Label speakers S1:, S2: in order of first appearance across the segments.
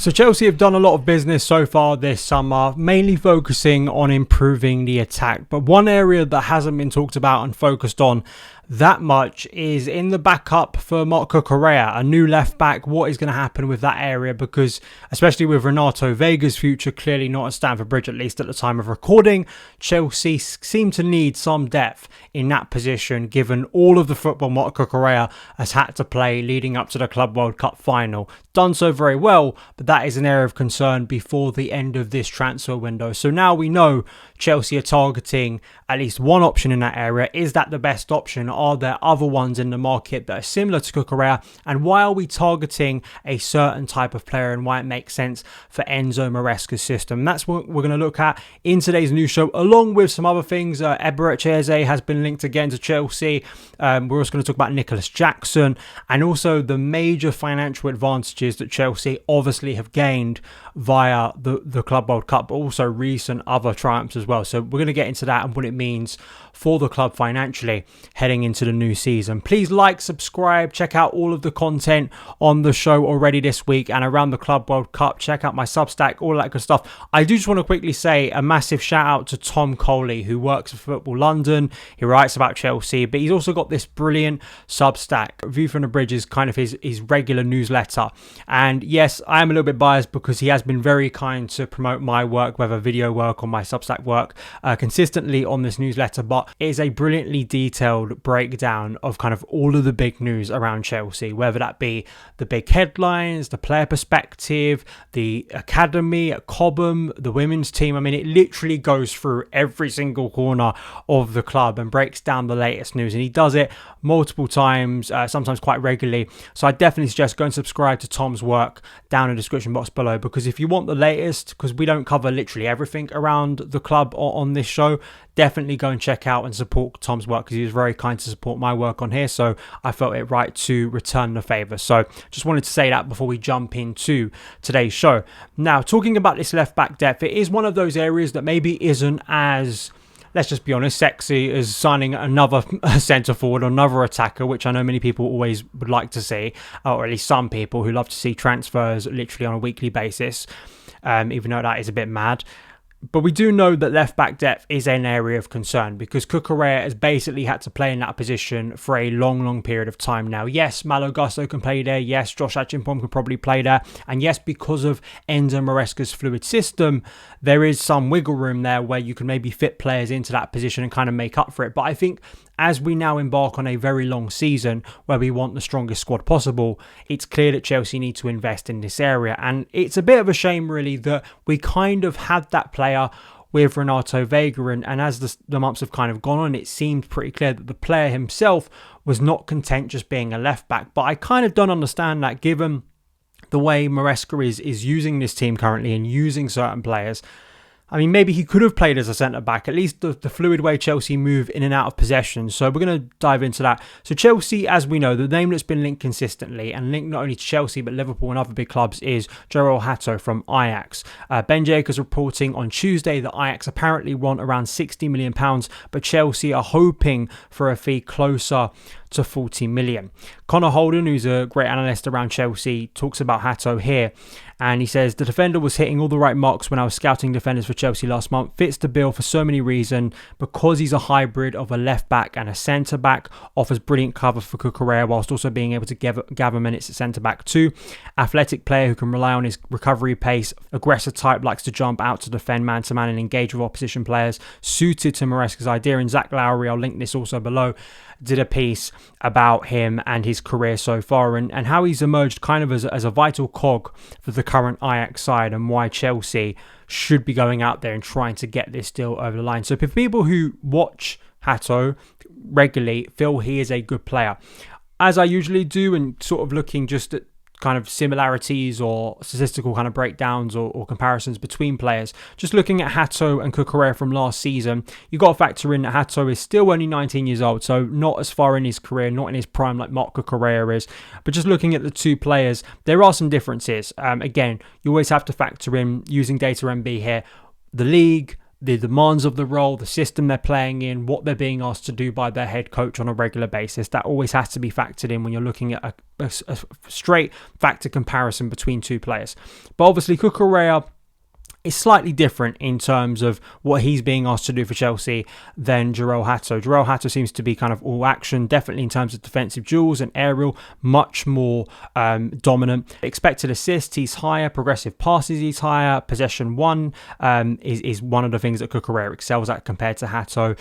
S1: So Chelsea have done a lot of business so far this summer, mainly focusing on improving the attack. But one area that hasn't been talked about and focused on that much is in the backup for Marc Cucurella, a new left back. What is going to happen with that area? Because especially with Renato Veiga's future clearly not at Stamford Bridge, at least at the time of recording, Chelsea seem to need some depth in that position, given all of the football Marc Cucurella has had to play leading up to the Club World Cup final. Done so very well, but that is an area of concern before the end of this transfer window. So now we know Chelsea are targeting at least one option in that area. Is that the best option? Are there other ones in the market that are similar to Cucurella? And why are we targeting a certain type of player and why it makes sense for Enzo Maresca's system? And that's what we're going to look at in today's news show, along with some other things. Eberechi Eze has been linked again to Chelsea. We're also going to talk about Nicolas Jackson and also the major financial advantages that Chelsea obviously have gained via the Club World Cup, but also recent other triumphs as well. So we're going to get into that and what it means for the club financially heading into the new season. Please like, subscribe, check out all of the content on the show already this week and around the Club World Cup. Check out my Substack, all that good stuff. I do just want to quickly say a massive shout out to Tom Coley, who works for Football London. He writes about Chelsea, but he's also got this brilliant Substack. View from the Bridge is kind of his regular newsletter. And yes, I am a little bit biased because he has been very kind to promote my work, whether video work or my Substack work, consistently on this newsletter. But it is a brilliantly detailed breakdown of kind of all of the big news around Chelsea, whether that be the big headlines, the player perspective, the academy at Cobham, the women's team. I mean, it literally goes through every single corner of the club and breaks down the latest news. And he does it multiple times, sometimes quite regularly. So I definitely suggest go and subscribe to Tom's work down in the description box below, because if you want the latest, because we don't cover literally everything around the club on this show, definitely go and check out and support Tom's work, because he was very kind to support my work on here, so I felt it right to return the favour. So just wanted to say that before we jump into today's show. Now, talking about this left back depth, it is one of those areas that maybe isn't as, let's just be honest, sexy as signing another centre forward or another attacker, which I know many people always would like to see, or at least some people who love to see transfers literally on a weekly basis, even though that is a bit mad. But we do know that left-back depth is an area of concern because Cucurella has basically had to play in that position for a long period of time now. Yes, Malo Gusto can play there. Yes, Josh Achimpong can probably play there. And yes, because of Enzo Maresca's fluid system, there is some wiggle room there where you can maybe fit players into that position and kind of make up for it. But I think as we now embark on a very long season where we want the strongest squad possible, it's clear that Chelsea need to invest in this area. And it's a bit of a shame, really, that we kind of had that player with Renato Veiga. And as the months have kind of gone on, it seemed pretty clear that the player himself was not content just being a left back. But I kind of don't understand that, given the way Maresca is using this team currently and using certain players. I mean, maybe he could have played as a centre-back, at least the fluid way Chelsea move in and out of possession. So we're going to dive into that. So Chelsea, as we know, the name that's been linked consistently and linked not only to Chelsea but Liverpool and other big clubs is Jorrel Hato from Ajax. Ben Jacobs reporting on Tuesday that Ajax apparently want around £60 million, but Chelsea are hoping for a fee closer to 40 million. Connor Holden, who's a great analyst around Chelsea, talks about Hato here, and he says the defender was hitting all the right marks when I was scouting defenders for Chelsea last month. Fits the bill for so many reasons, because he's a hybrid of a left back and a centre back, offers brilliant cover for Cucurella whilst also being able to gather minutes at centre back too. Athletic player who can rely on his recovery pace, aggressive type, likes to jump out to defend man to man and engage with opposition players, suited to Maresca's idea. And Zach Lowry, I'll link this also below, did a piece about him and his career so far and how he's emerged kind of as a vital cog for the current Ajax side and why Chelsea should be going out there and trying to get this deal over the line. So for people who watch Hato regularly, feel he is a good player, as I usually do, and sort of looking just at kind of similarities or statistical kind of breakdowns or comparisons between players. Just looking at Hato and Cucurella from last season, you've got to factor in that Hato is still only 19 years old, so not as far in his career, not in his prime like Marc Cucurella is. But just looking at the two players, there are some differences. Again, you always have to factor in, using data MB here, the league, the demands of the role, the system they're playing in, what they're being asked to do by their head coach on a regular basis. That always has to be factored in when you're looking at a straight factor comparison between two players. But obviously Cucurella is slightly different in terms of what he's being asked to do for Chelsea than Jorrel Hato. Jorrel Hato seems to be kind of all action, definitely in terms of defensive duels and aerial, much more dominant. Expected assists, he's higher. Progressive passes, he's higher. Possession won is one of the things that Cucurella excels at compared to Hato.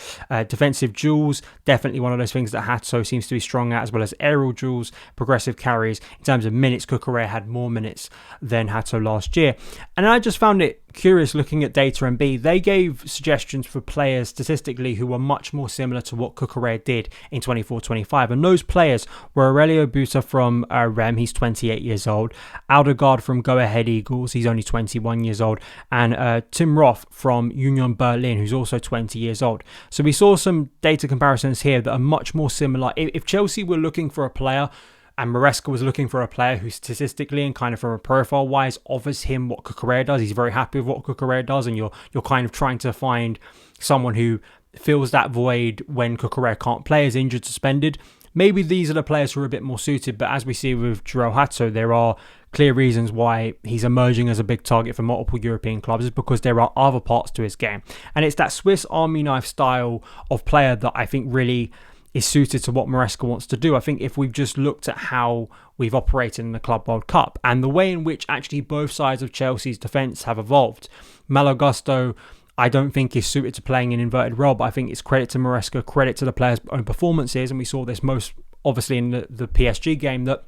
S1: Defensive duels, definitely one of those things that Hato seems to be strong at, as well as aerial duels, progressive carries. In terms of minutes, Cucurella had more minutes than Hato last year. And I just found it curious looking at Data MB. They gave suggestions for players statistically who were much more similar to what Cucurella did in 24-25, and those players were Aurelio Buta from Rem, he's 28 years old, Aldegaard from Go Ahead Eagles, he's only 21 years old, and Tim Roth from Union Berlin, who's also 20 years old. So we saw some data comparisons here that are much more similar. If Chelsea were looking for a player, and Maresca was looking for a player who statistically and kind of from a profile wise offers him what Cucurella does, he's very happy with what Cucurella does, and you're kind of trying to find someone who fills that void when Cucurella can't play, is injured, suspended. Maybe these are the players who are a bit more suited, but as we see with Jorrel Hato, there are clear reasons why he's emerging as a big target for multiple European clubs, is because there are other parts to his game. And it's that Swiss Army knife style of player that I think really is suited to what Maresca wants to do. I think if we've just looked at how we've operated in the Club World Cup and the way in which actually both sides of Chelsea's defence have evolved, Malo Gusto I don't think is suited to playing an inverted role, but I think it's credit to Maresca, credit to the players' own performances, and we saw this most obviously in the PSG game, that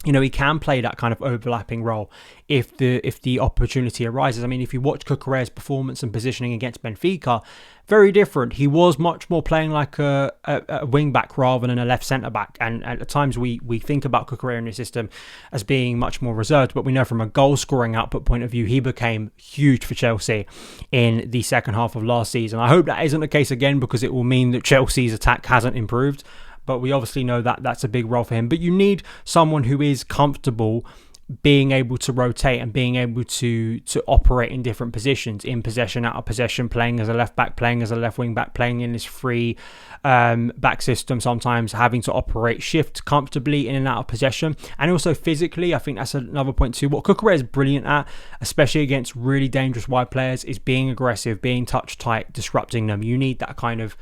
S1: he can play that kind of overlapping role if the opportunity arises. I mean, if you watch Cucurella's performance and positioning against Benfica, very different. He was much more playing like a wing back rather than a left centre back. And at times we think about Cucurella in the system as being much more reserved, but we know from a goal scoring output point of view, he became huge for Chelsea in the second half of last season. I hope that isn't the case again, because it will mean that Chelsea's attack hasn't improved. But we obviously know that that's a big role for him. But you need someone who is comfortable being able to rotate and being able to operate in different positions, in possession, out of possession, playing as a left back, playing as a left wing back, playing in this free back system, sometimes having to operate, shift comfortably in and out of possession. And also physically, I think that's another point too. What Cucurella is brilliant at, especially against really dangerous wide players, is being aggressive, being touch tight, disrupting them. You need that kind of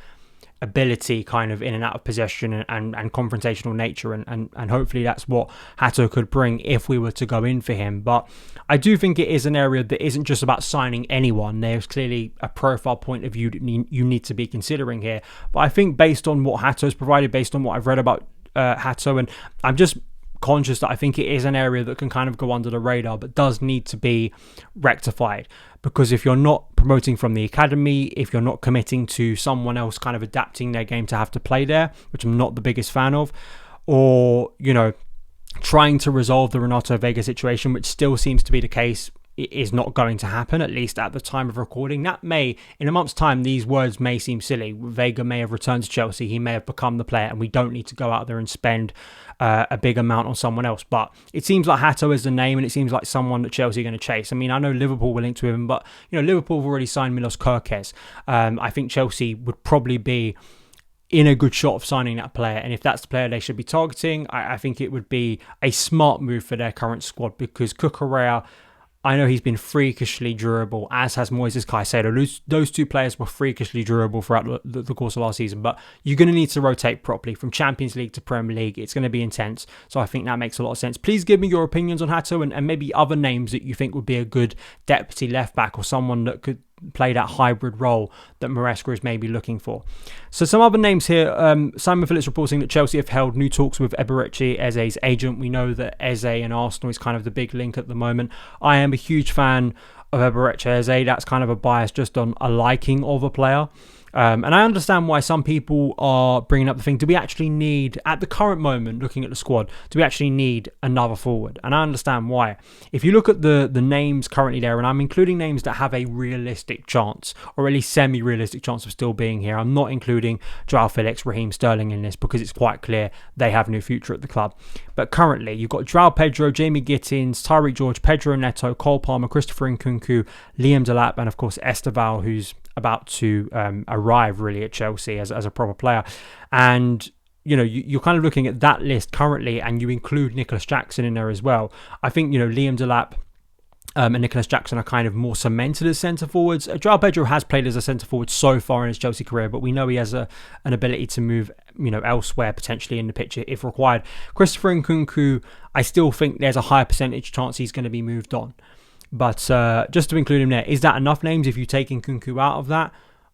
S1: ability kind of in and out of possession and confrontational nature, and hopefully that's what Hato could bring if we were to go in for him. But I do think it is an area that isn't just about signing anyone. There's clearly a profile point of view that you need to be considering here. But I think based on what Hato's provided, based on what I've read about Hato, and I'm just conscious that I think it is an area that can kind of go under the radar but does need to be rectified, because if you're not promoting from the academy, if you're not committing to someone else kind of adapting their game to have to play there, which I'm not the biggest fan of, or trying to resolve the Renato Veiga situation, which still seems to be the case, is not going to happen, at least at the time of recording. That may, in a month's time, these words may seem silly. Veiga may have returned to Chelsea, he may have become the player, and we don't need to go out there and spend a big amount on someone else. But it seems like Hato is the name, and it seems like someone that Chelsea are going to chase. I mean, I know Liverpool were linked to him, but Liverpool have already signed Milos Kerkez. I think Chelsea would probably be in a good shot of signing that player, and if that's the player they should be targeting, I think it would be a smart move for their current squad, because Cucurella, I know he's been freakishly durable, as has Moises Caicedo. Those two players were freakishly durable throughout the course of last season, but you're going to need to rotate properly from Champions League to Premier League. It's going to be intense, so I think that makes a lot of sense. Please give me your opinions on Hato and maybe other names that you think would be a good deputy left back, or someone that could play that hybrid role that Maresca is maybe looking for. So some other names here. Simon Phillips reporting that Chelsea have held new talks with Eberechi Eze's agent. We know that Eze and Arsenal is kind of the big link at the moment. I am a huge fan of Eberechi Eze. That's kind of a bias just on a liking of a player. And I understand why some people are bringing up the thing, do we actually need, at the current moment, looking at the squad, do we actually need another forward? And I understand why. If you look at the names currently there, and I'm including names that have a realistic chance, or at least semi-realistic chance of still being here. I'm not including Joao Felix, Raheem Sterling in this, because it's quite clear they have no future at the club. But currently, you've got Joao Pedro, Jamie Gittins, Tyreek George, Pedro Neto, Cole Palmer, Christopher Nkunku, Liam Delap, and of course Esteval, who's about to arrive really at Chelsea as a proper player. And you're kind of looking at that list currently, and you include Nicolas Jackson in there as well. I think Liam Delap and Nicolas Jackson are kind of more cemented as centre forwards. João Pedro has played as a centre forward so far in his Chelsea career, but we know he has an ability to move elsewhere potentially in the picture if required. Christopher Nkunku, I still think there's a higher percentage chance he's going to be moved on, but just to include him there, is that enough names? If you take Nkunku out of that,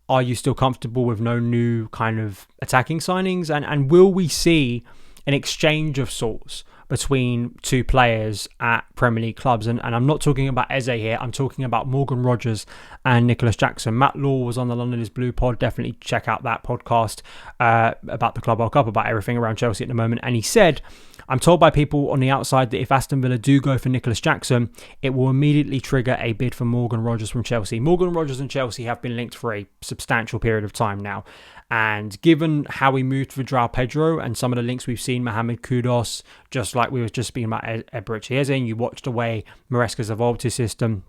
S1: are you still comfortable with no new kind of attacking signings? And will we see an exchange of sorts between two players at Premier League clubs? And I'm not talking about Eze here. I'm talking about Morgan Rodgers and Nicolas Jackson. Matt Law was on the London is Blue pod. Definitely check out that podcast about the Club World Cup, about everything around Chelsea at the moment. And he said, I'm told by people on the outside that if Aston Villa do go for Nicolas Jackson, it will immediately trigger a bid for Morgan Rodgers from Chelsea. Morgan Rodgers and Chelsea have been linked for a substantial period of time now. And given how we moved for João Pedro and some of the links we've seen, Mohamed Kudus, just like we were just speaking about Eberechi Eze, and you watched the way Maresca's evolved his system,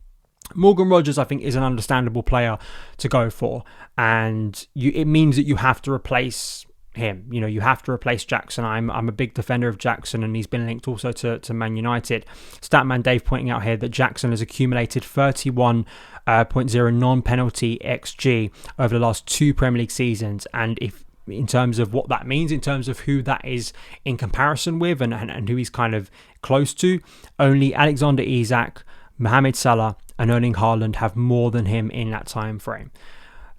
S1: Morgan Rodgers, I think, is an understandable player to go for. And it means that you have to replace him. You have to replace Jackson. I'm a big defender of Jackson, and he's been linked also to Man United. Statman Dave pointing out here that Jackson has accumulated 31.0 non-penalty XG over the last 2 Premier League seasons. And if in terms of what that means, in terms of who that is in comparison with and who he's kind of close to, only Alexander Isak, Mohamed Salah and Erling Haaland have more than him in that time frame.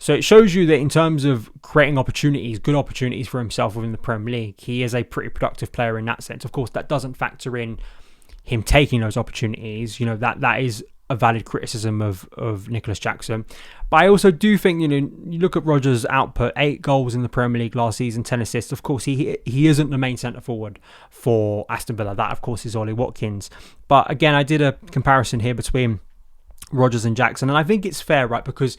S1: So it shows you that in terms of creating opportunities, good opportunities for himself within the Premier League, he is a pretty productive player in that sense. Of course, that doesn't factor in him taking those opportunities. That is a valid criticism of Nicolas Jackson. But I also do think, you look at Rodgers' output, 8 goals in the Premier League last season, 10 assists. Of course, he isn't the main centre forward for Aston Villa. That, of course, is Ollie Watkins. But again, I did a comparison here between Rodgers and Jackson, and I think it's fair, right? Because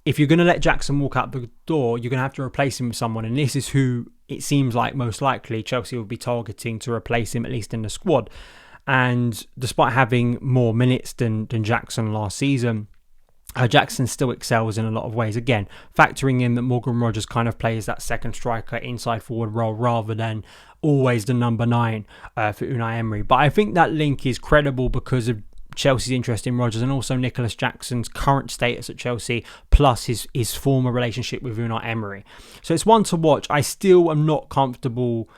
S1: if you're going to let Jackson walk out the door, you're going to have to replace him with someone. And this is who it seems like most likely Chelsea will be targeting to replace him, at least in the squad. And despite having more minutes than Jackson last season, Jackson still excels in a lot of ways. Again, factoring in that Morgan Rodgers kind of plays that second striker inside forward role rather than always the number 9 for Unai Emery. But I think that link is credible because of Chelsea's interest in Rodgers and also Nicolas Jackson's current status at Chelsea, plus his former relationship with Unai Emery. So it's one to watch. I still am not comfortable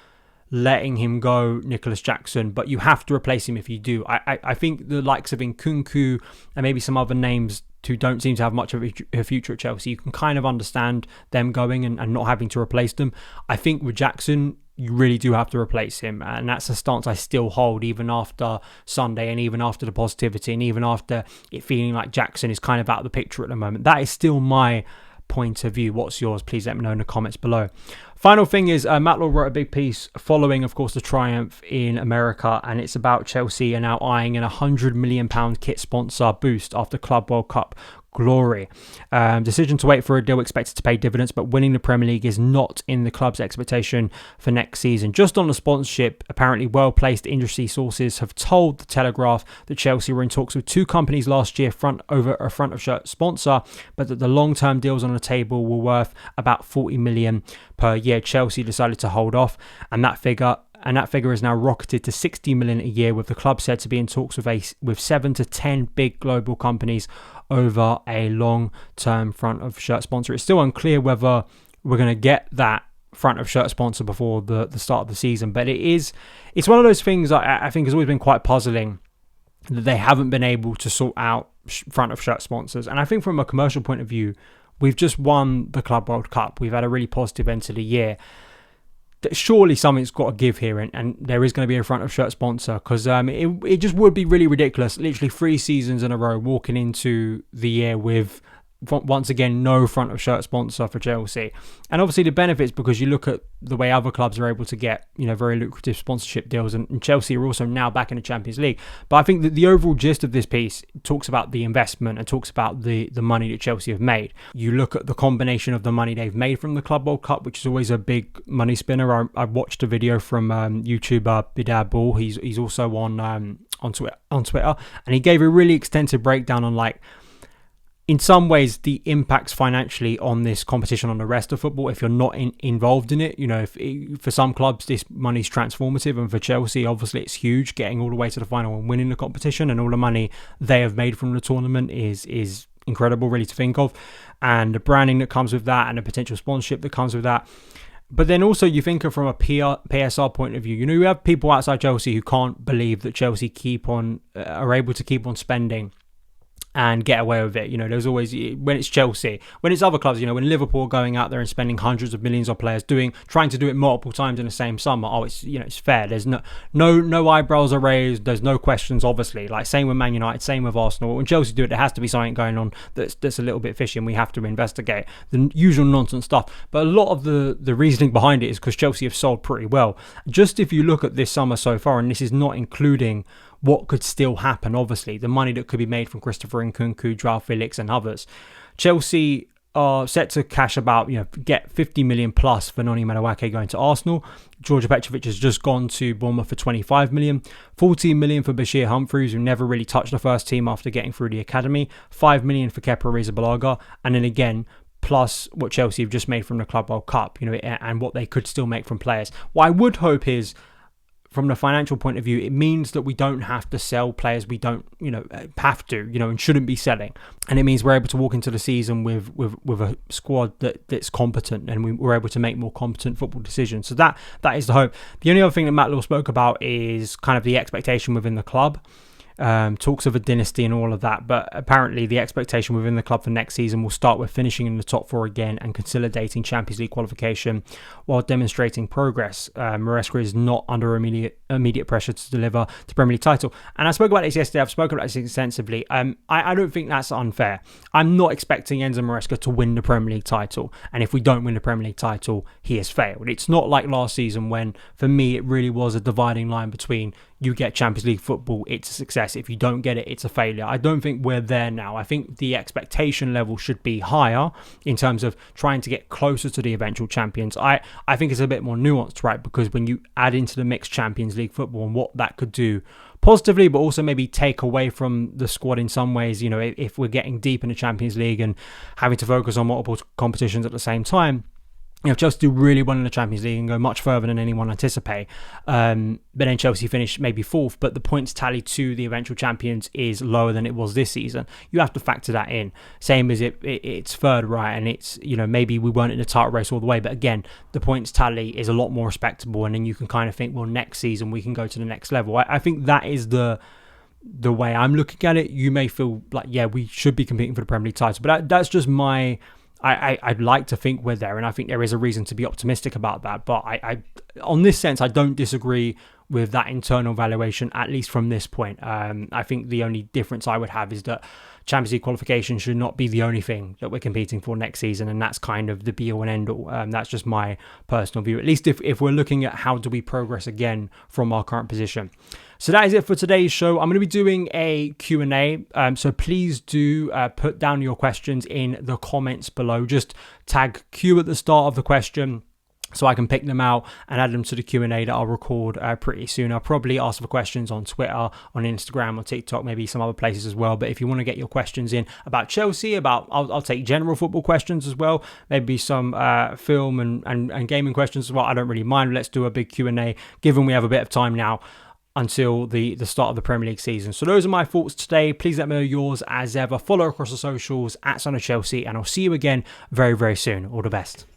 S1: letting him go, Nicolas Jackson, but you have to replace him if you do. I think the likes of Nkunku and maybe some other names who don't seem to have much of a future at Chelsea, you can kind of understand them going and not having to replace them. I think with Jackson, you really do have to replace him. And that's a stance I still hold even after Sunday and even after the positivity and even after it feeling like Jackson is kind of out of the picture at the moment. That is still my point of view. What's yours? Please let me know in the comments below. Final thing is Matt Law wrote a big piece following, of course, the triumph in America, and it's about Chelsea are now eyeing an £100 million kit sponsor boost after Club World Cup glory. Decision to wait for a deal expected to pay dividends, but winning the Premier League is not in the club's expectation for next season. Just on the sponsorship, apparently well-placed industry sources have told The Telegraph that Chelsea were in talks with 2 companies last year over a front of shirt sponsor, but that the long-term deals on the table were worth about 40 million per year. Chelsea decided to hold off, and that figure is now rocketed to 60 million a year, with the club said to be in talks with 7 to 10 big global companies over a long-term front of shirt sponsor. It's still unclear whether we're going to get that front of shirt sponsor before the start of the season, but it's one of those things I think has always been quite puzzling that they haven't been able to sort out front of shirt sponsors. And I think from a commercial point of view, we've just won the Club World Cup. We've had a really positive end to the year. Surely something's got to give here, and there is going to be a front of shirt sponsor, because it just would be really ridiculous, literally 3 seasons in a row walking into the year with once again no front of shirt sponsor for Chelsea. And obviously the benefits, because you look at the way other clubs are able to get very lucrative sponsorship deals, and Chelsea are also now back in the Champions League. But I think that the overall gist of this piece talks about the investment and talks about the money that Chelsea have made. You look at the combination of the money they've made from the Club World Cup, which is always a big money spinner. I watched a video from YouTuber Bidad Ball. He's also on Twitter, and he gave a really extensive breakdown on in some ways, the impacts financially on this competition on the rest of football, if you're not involved in it, for some clubs, this money's transformative. And for Chelsea, obviously, it's huge, getting all the way to the final and winning the competition. And all the money they have made from the tournament is incredible, really, to think of. And the branding that comes with that and the potential sponsorship that comes with that. But then also you think of from a PSR point of view, you have people outside Chelsea who can't believe that Chelsea are able to keep on spending and get away with it. There's always, when it's Chelsea, when it's other clubs, when Liverpool are going out there and spending hundreds of millions on players, trying to do it multiple times in the same summer. It's fair. There's no eyebrows are raised. There's no questions, obviously. Like same with Man United, same with Arsenal. When Chelsea do it, there has to be something going on that's a little bit fishy, and we have to investigate the usual nonsense stuff. But a lot of the reasoning behind it is because Chelsea have sold pretty well. Just if you look at this summer so far, and this is not including what could still happen, obviously, the money that could be made from Christopher Nkunku, Joao Felix and others. Chelsea are set to cash about, get 50 million plus for Noni Madueke going to Arsenal. Georgia Petrovic has just gone to Bournemouth for 25 million. 14 million for Bashir Humphreys, who never really touched the first team after getting through the academy. 5 million for Kepa Arrizabalaga. And then again, plus what Chelsea have just made from the Club World Cup, and what they could still make from players. What I would hope is, from the financial point of view, it means that we don't have to sell players we don't, have to, and shouldn't be selling. And it means we're able to walk into the season with a squad that's competent, and we're able to make more competent football decisions. So that is the hope. The only other thing that Matt Law spoke about is kind of the expectation within the club. Talks of a dynasty and all of that, but apparently the expectation within the club for next season will start with finishing in the top four again and consolidating Champions League qualification while demonstrating progress. Maresca is not under immediate pressure to deliver the Premier League title. And I spoke about this yesterday. I've spoken about this extensively. I don't think that's unfair. I'm not expecting Enzo Maresca to win the Premier League title, and if we don't win the Premier League title, he has failed. It's not like last season when, for me, it really was a dividing line between you get Champions League football, it's a success. If you don't get it, it's a failure. I don't think we're there now. I think the expectation level should be higher in terms of trying to get closer to the eventual champions. I think it's a bit more nuanced, right? Because when you add into the mix Champions League football and what that could do positively, but also maybe take away from the squad in some ways, if we're getting deep in the Champions League and having to focus on multiple competitions at the same time, Chelsea do really well in the Champions League and go much further than anyone anticipate. But then Chelsea finish maybe fourth, but the points tally to the eventual champions is lower than it was this season. You have to factor that in. Same as it's third, right? And it's, maybe we weren't in the title race all the way, but again, the points tally is a lot more respectable. And then you can kind of think, well, next season we can go to the next level. I think that is the way I'm looking at it. You may feel like, yeah, we should be competing for the Premier League title, but that's just my... I'd like to think we're there, and I think there is a reason to be optimistic about that. But I on this sense, I don't disagree with that internal valuation, at least from this point. I think the only difference I would have is that Champions League qualification should not be the only thing that we're competing for next season, and that's kind of the be-all and end-all. That's just my personal view, at least if we're looking at how do we progress again from our current position. So that is it for today's show. I'm going to be doing a Q&A, so please do put down your questions in the comments below. Just tag Q at the start of the question so I can pick them out and add them to the Q&A that I'll record pretty soon. I'll probably ask for questions on Twitter, on Instagram, or TikTok, maybe some other places as well. But if you want to get your questions in about Chelsea, I'll take general football questions as well. Maybe some film and gaming questions as well. I don't really mind. Let's do a big Q&A, given we have a bit of time now until the start of the Premier League season. So those are my thoughts today. Please let me know yours as ever. Follow across the socials at SonOfChelsea, and I'll see you again very, very soon. All the best.